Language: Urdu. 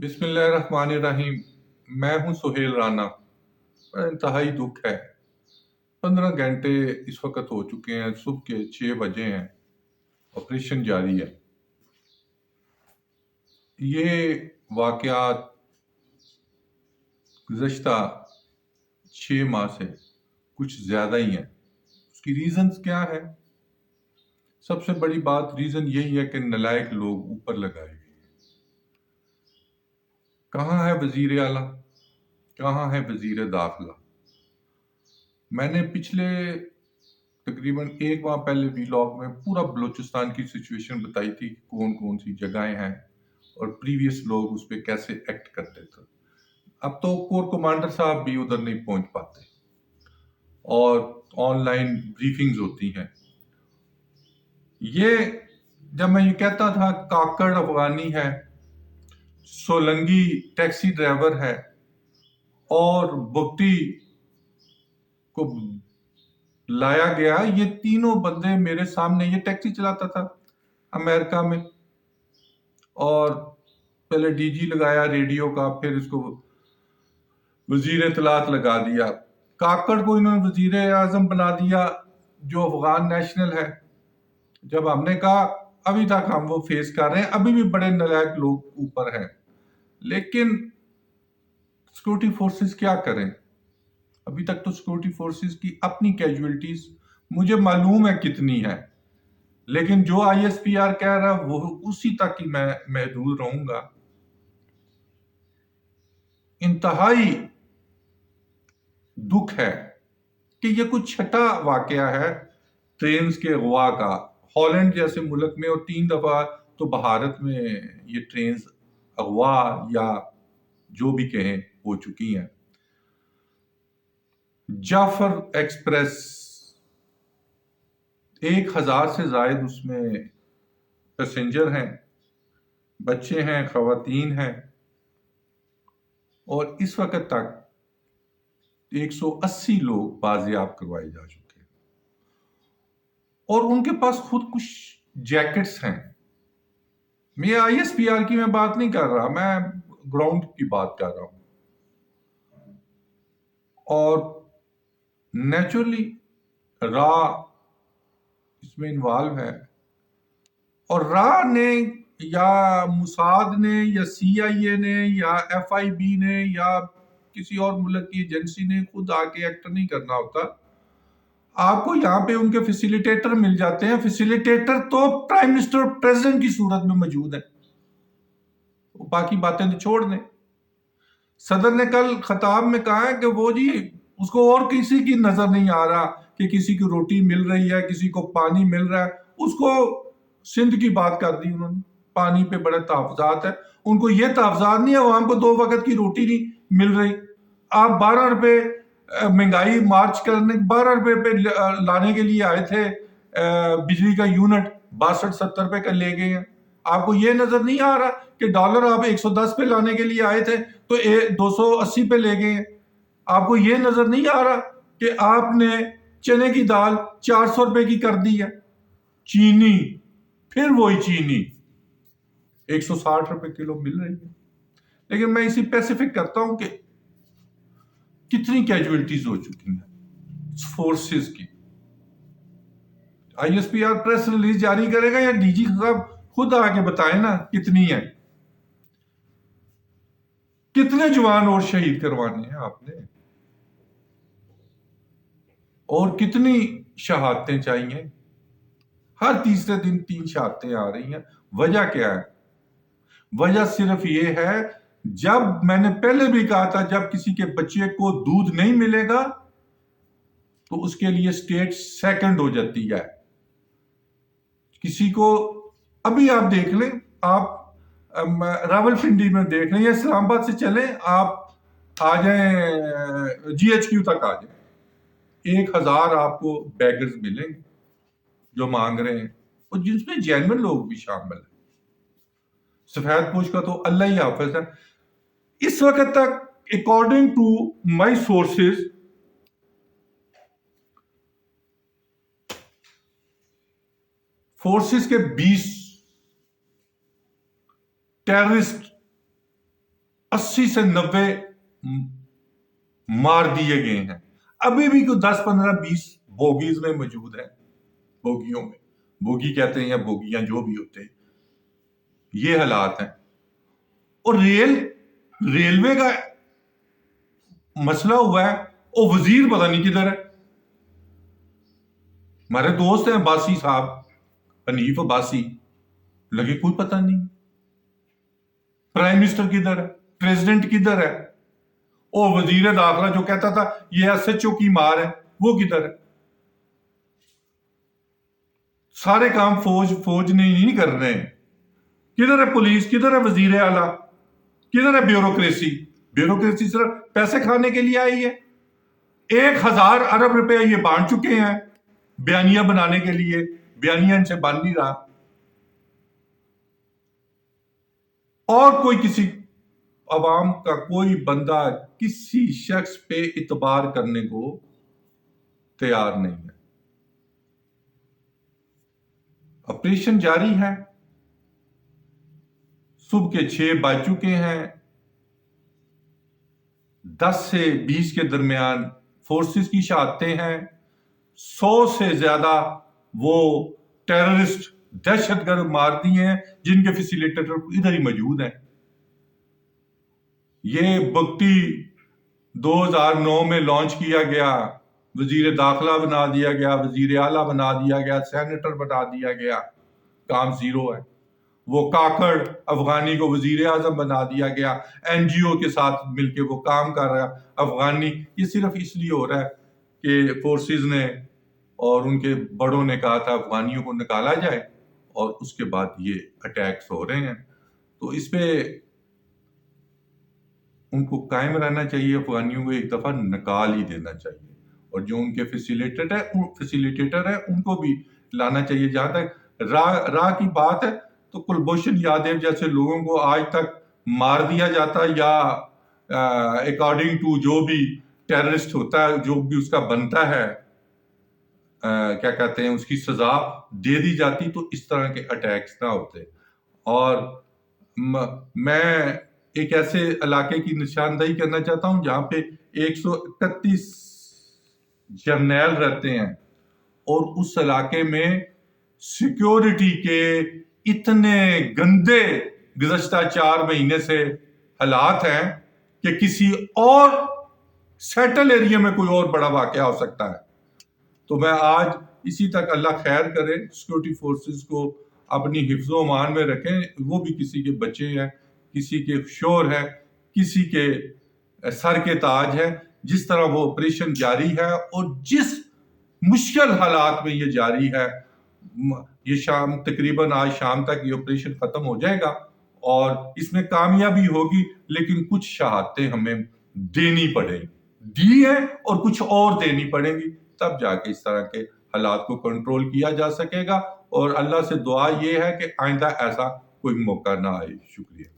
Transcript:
بسم اللہ الرحمن الرحیم۔ میں ہوں سہیل رانا۔ بڑا انتہائی دکھ ہے، 15 گھنٹے اس وقت ہو چکے ہیں، صبح کے 6 بجے ہیں، آپریشن جاری ہے۔ یہ واقعات گزشتہ 6 ماہ سے کچھ زیادہ ہی ہیں۔ اس کی ریزنز کیا ہے؟ سب سے بڑی بات ریزن یہی ہے کہ نالائق لوگ اوپر لگائے ہوئے ہیں۔ کہاں ہے وزیر اعلیٰ؟ کہاں ہے وزیر داخلہ؟ میں نے پچھلے تقریباً 1 ماہ پہلے ویلاگ میں پورا بلوچستان کی سچویشن بتائی تھی، کون کون سی جگہیں ہیں اور پریویس لوگ اس پہ کیسے ایکٹ کرتے تھے۔ اب تو کور کمانڈر صاحب بھی ادھر نہیں پہنچ پاتے اور آن لائن بریفنگز ہوتی ہیں۔ یہ جب میں یہ کہتا تھا کاکڑ افغانی ہے، سولنگی ٹیکسی ڈرائیور ہے اور بگٹی کو لایا گیا، یہ تینوں بندے میرے سامنے، یہ ٹیکسی چلاتا تھا امریکہ میں اور پہلے ڈی جی لگایا ریڈیو کا، پھر اس کو وزیر اطلاعات لگا دیا۔ کاکڑ کو انہوں نے وزیر اعظم بنا دیا جو افغان نیشنل ہے۔ جب ہم نے کہا ابھی تک ہم وہ فیس کر رہے ہیں، ابھی بھی بڑے نالائق لوگ اوپر ہیں، لیکن سیکورٹی فورسز کیا کریں؟ ابھی تک تو سیکورٹی فورسز کی اپنی کیجویلٹیز مجھے معلوم ہے کتنی ہے، لیکن جو آئی ایس پی آر کہہ رہا ہے وہ اسی تک ہی میں محدود رہوں گا۔ انتہائی دکھ ہے کہ یہ کچھ چھٹا واقعہ ہے ٹرینز کے اغوا کا، ہالینڈ جیسے ملک میں، اور 3 دفعہ تو بھارت میں یہ ٹرینز اغوا یا جو بھی کہیں ہو چکی ہیں۔ جعفر ایکسپریس 1000 سے زائد اس میں پیسنجر ہیں، بچے ہیں، خواتین ہیں، اور اس وقت تک 180 لوگ بازیاب کروائے جا چکے ہیں، اور ان کے پاس خود کچھ جیکٹس ہیں۔ میں آئی ایس پی آر کی میں بات نہیں کر رہا، میں گراؤنڈ کی بات کر رہا ہوں۔ اور نیچرلی را اس میں انوالو ہے، اور را نے یا موساد نے یا سی آئی اے نے یا ایف آئی بی نے یا کسی اور ملک کی ایجنسی نے خود آ کے ایکٹ نہیں کرنا ہوتا۔ آپ کو یہاں پہ ان کے فیسیلیٹیٹر مل جاتے ہیں، فیسیلیٹیٹر تو پرائم منسٹر پریزیڈنٹ کی صورت میں موجود ہیں، باقی باتیں تو چھوڑ دیں۔ صدر نے کل خطاب میں کہا ہے کہ وہ جی اس کو اور کسی کی نظر نہیں آ رہا کہ کسی کی روٹی مل رہی ہے، کسی کو پانی مل رہا ہے۔ اس کو سندھ کی بات کر دی انہوں نے، پانی پہ بڑے تحفظات ہیں، ان کو یہ تحفظات نہیں ہے، عوام کو 2 وقت کی روٹی نہیں مل رہی۔ آپ 12 روپے مہنگائی مارچ کرنے 12 روپے پہ لانے کے لیے آئے تھے، بجلی کا یونٹ 62-70 روپے کا لے گئے ہیں۔ آپ کو یہ نظر نہیں آ رہا کہ ڈالر آپ 110 پہ لانے کے لیے آئے تھے تو 280 پہ لے گئے ہیں۔ آپ کو یہ نظر نہیں آ رہا کہ آپ نے چنے کی دال 400 روپے کی کر دی ہے۔ چینی، پھر وہی چینی 160 روپے کلو مل رہی ہے۔ لیکن میں اسی پیسیفک کرتا ہوں کہ کتنی کیجویلٹیز ہو چکی ہیں فورسز کی۔ I S P R press release جاری کرے گا یا ڈی جی صاحب خود آ کے بتائیں نا کتنی ہے؟ کتنے جوان اور شہید کروانے ہیں آپ نے؟ اور کتنی شہادتیں چاہیے؟ ہر تیسرے دن 3 شہادتیں آ رہی ہیں۔ وجہ کیا ہے؟ وجہ صرف یہ ہے، جب میں نے پہلے بھی کہا تھا، جب کسی کے بچے کو دودھ نہیں ملے گا تو اس کے لیے سٹیٹ سیکنڈ ہو جاتی ہے۔ کسی کو ابھی آپ دیکھ لیں، آپ راول پنڈی میں دیکھ لیں یا اسلام آباد سے چلیں، آپ آ جائیں جی ایچ کیو تک آ جائیں، 1000 آپ کو بیگرز ملیں گے جو مانگ رہے ہیں، اور جن میں جینوین لوگ بھی شامل ہیں۔ سفید پوش کا تو اللہ ہی حافظ ہے۔ اس وقت تک according to my sources forces کے 20 ٹیررسٹ 80 سے 90 مار دیے گئے ہیں. ابھی بھی کوئی 10 15 20 بوگیز میں موجود ہیں. بوگیوں میں، بوگی کہتے ہیں یا بوگیاں جو بھی ہوتے ہیں. یہ حالات ہیں. اور ریلوے کا مسئلہ ہوا ہے، اور وزیر پتہ نہیں کدھر ہے. ہمارے دوست ہیں عباسی صاحب، حنیف عباسی، لگے کوئی پتہ نہیں. پرائم منسٹر کدھر ہے، پریزیڈنٹ کدھر ہے، اور وزیر داخلہ جو کہتا تھا یہ ایس ایچ او کی مار ہے، وہ کدھر ہے. سارے کام فوج نہیں کر رہے ہیں. کدھر ہے پولیس، کدھر ہے وزیر اعلیٰ، کدھر ہے بیوروکریسی صرف پیسے کھانے کے لیے آئی ہے. 1000 ارب روپے یہ بانٹ چکے ہیں بیانیہ بنانے کے لیے. بیانیہ ان سے بن نہیں رہا. اور کوئی کسی عوام کا کوئی بندہ کسی شخص پہ اعتبار کرنے کو تیار نہیں ہے. آپریشن جاری ہے. صبح کے 6 بج چکے ہیں. 10 سے 20 کے درمیان فورسز کی شہادتیں ہیں. 100 سے زیادہ وہ ٹیررسٹ دہشت گرد مار دیے ہیں جن کے فیسیلیٹیٹر ادھر ہی موجود ہیں. یہ بگٹی 2009 میں لانچ کیا گیا، وزیر داخلہ بنا دیا گیا، وزیر اعلیٰ بنا دیا گیا، سینیٹر بنا دیا گیا، کام زیرو ہے. وہ کاکڑ افغانی کو وزیر اعظم بنا دیا گیا، این جی او کے ساتھ مل کے وہ کام کر رہا ہے افغانی. یہ صرف اس لیے ہو رہا ہے کہ فورسز نے اور ان کے بڑوں نے کہا تھا افغانیوں کو نکالا جائے، اور اس کے بعد یہ اٹیکس ہو رہے ہیں. تو اس پہ ان کو قائم رہنا چاہیے. افغانیوں کو ایک دفعہ نکال ہی دینا چاہیے، اور جو ان کے فیسیلیٹیٹر ہے ان کو بھی لانا چاہیے. جہاں تک راہ کی بات ہے تو کلبھوشن یادیو جیسے لوگوں کو آج تک مار دیا جاتا، یا اکارڈنگ ٹو جو بھی ٹیررسٹ ہوتا ہے، جو بھی اس کا بنتا ہے، کیا کہتے ہیں، اس کی سزا دے دی جاتی، تو اس طرح کے اٹیکس نہ ہوتے. اور میں ایک ایسے علاقے کی نشاندہی کرنا چاہتا ہوں جہاں پہ 131 جرنیل رہتے ہیں، اور اس علاقے میں سیکیورٹی کے اتنے گندے گزشتہ 4 مہینے سے حالات ہیں کہ کسی اور سیٹل ایریا میں کوئی اور بڑا واقعہ ہو سکتا ہے. تو میں آج اسی تک اللہ خیر کرے، سیکورٹی فورسز کو اپنی حفظ و امان میں رکھیں. وہ بھی کسی کے بچے ہیں، کسی کے شور ہے، کسی کے سر کے تاج ہے. جس طرح وہ آپریشن جاری ہے اور جس مشکل حالات میں یہ جاری ہے، یہ تقریباً آج شام تک یہ آپریشن ختم ہو جائے گا، اور اس میں کامیابی ہوگی. لیکن کچھ شہادتیں ہمیں دینی پڑیں دی ہیں، اور کچھ اور دینی پڑیں گی، تب جا کے اس طرح کے حالات کو کنٹرول کیا جا سکے گا. اور اللہ سے دعا یہ ہے کہ آئندہ ایسا کوئی موقع نہ آئے. شکریہ.